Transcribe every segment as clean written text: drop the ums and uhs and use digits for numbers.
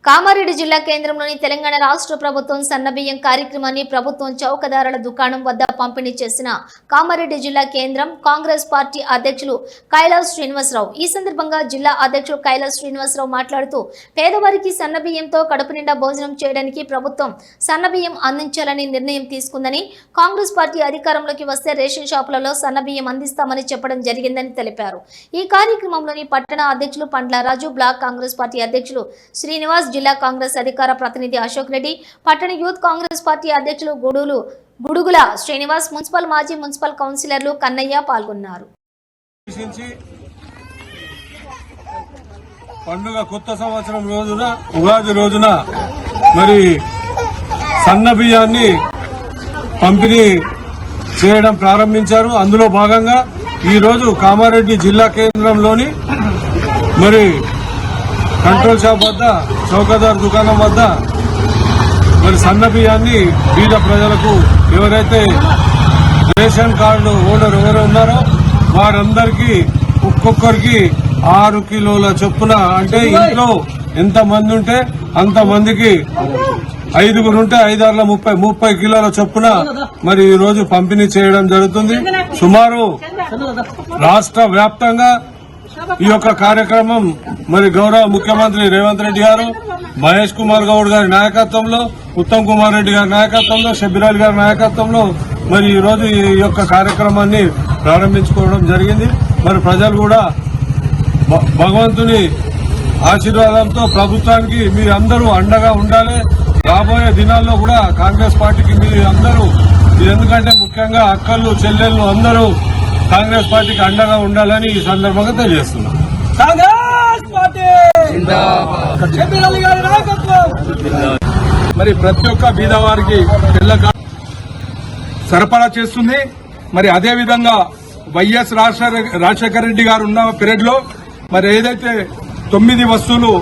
కామారెడ్డి జిల్లా కేంద్రంలోని తెలంగాణ రాష్ట్ర ప్రభుత్వం సన్నబియ్యం కార్యక్రమాన్ని ప్రభుత్వం చౌకదారుల దుకాణం వద్ద పంపిణీ చేసిన కామారెడ్డి జిల్లా కేంద్రం కాంగ్రెస్ పార్టీ అధ్యక్షులు కైలాస్ శ్రీనివాసరావు ఈ సందర్భంగా జిల్లా అధ్యక్షులు కైలాస్ శ్రీనివాసరావు మాట్లాడుతూ పేదవారికి సన్నబియ్యంతో కడుపు నిండా భోజనం చేయడానికి ప్రభుత్వం సన్నబియ్యం అందించాలని నిర్ణయం తీసుకుందని కాంగ్రెస్ పార్టీ అధికారంలోకి వస్తే రేషన్ షాపులలో సన్నబియ్యం అందిస్తామని చెప్పడం జరిగిందని తెలిపారు। ఈ కార్యక్రమంలోని పట్టణ అధ్యక్షులు పండ్లరాజు, బ్లాక్ కాంగ్రెస్ పార్టీ అధ్యక్షులు శ్రీనివాస్, జిల్లా కాంగ్రెస్ అధికార ప్రతినిధి అశోక్ రెడ్డి, పట్టణ యూత్ కాంగ్రెస్ పార్టీ అధ్యక్షులు గుడుగుల శ్రీనివాస్, మున్సిపల్ మాజీ మున్సిపల్ కౌన్సిలర్లు కన్నయ్య పాల్గొన్నారు। పండుగ కొత్త సంవత్సరం రోజున ఉగాది రోజున మరి సన్న బియ్యాన్ని పంపిణీ చేయడం ప్రారంభించారు। అందులో భాగంగా ఈ రోజు కామారెడ్డి జిల్లా కేంద్రంలోని మరి కంట్రోల్ షాప్ వద్ద, చౌకదార్ దుకాణం వద్ద మరి సన్న బియ్యాన్ని బీద ప్రజలకు ఎవరైతే రేషన్ కార్డు హోల్డర్ ఎవరు ఉన్నారో వారందరికీ ఒక్కొక్కరికి 6 కిలోల చొప్పున, అంటే ఇంట్లో ఎంత మంది ఉంటే అంత మందికి 5గురు ఉంటే 5 30 కిలోల చొప్పున మరి ఈ రోజు పంపిణీ చేయడం జరుగుతుంది। సుమారు రాష్ట్ర వ్యాప్తంగా ఈ యొక్క కార్యక్రమం మరి గౌరవ ముఖ్యమంత్రి రేవంత్ రెడ్డి గారు, మహేష్ కుమార్ గౌడ్ గారి నాయకత్వంలో, ఉత్తమ్ కుమార్ రెడ్డి గారి నాయకత్వంలో, షబ్బీర్ గారి నాయకత్వంలో మరి ఈ రోజు ఈ యొక్క కార్యక్రమాన్ని ప్రారంభించుకోవడం జరిగింది। మరి ప్రజలు కూడా భగవంతుని ఆశీర్వాదంతో ప్రభుత్వానికి మీ అందరూ అండగా ఉండాలి। రాబోయే దినాల్లో కూడా కాంగ్రెస్ పార్టీకి మీ అందరూ, ఎందుకంటే ముఖ్యంగా అక్కలు చెల్లెళ్ళు అందరూ కాంగ్రెస్ పార్టీకి అండగా ఉండాలని ఈ సందర్భంగా తెలియజేస్తున్నాం। మరి ప్రతి ఒక్క బీదవారికి సరఫరా చేస్తుంది। మరి అదే విధంగా వైఎస్ రాజశేఖర రెడ్డి గారు ఉన్న పీరియడ్ లో మరి ఏదైతే 9 వస్తువులు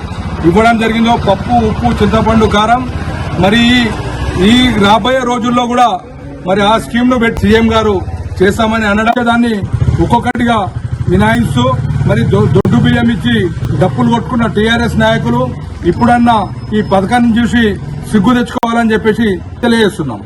ఇవ్వడం జరిగిందో, పప్పు, ఉప్పు, చింతపండు, కారం, మరి ఈ రాబోయే రోజుల్లో కూడా మరి ఆ స్కీమ్ ను పెట్టి సీఎం గారు చేస్తామని అనడం, దాన్ని ఒక్కొక్కటిగా మినాయిస్తూ మరి దొడ్డు బియ్యం ఇచ్చి డప్పులు కొట్టుకున్న టీఆర్ఎస్ నాయకులు ఇప్పుడన్నా ఈ పథకాన్ని చూసి సిగ్గు తెచ్చుకోవాలని చెప్పేసి తెలియజేస్తున్నాం।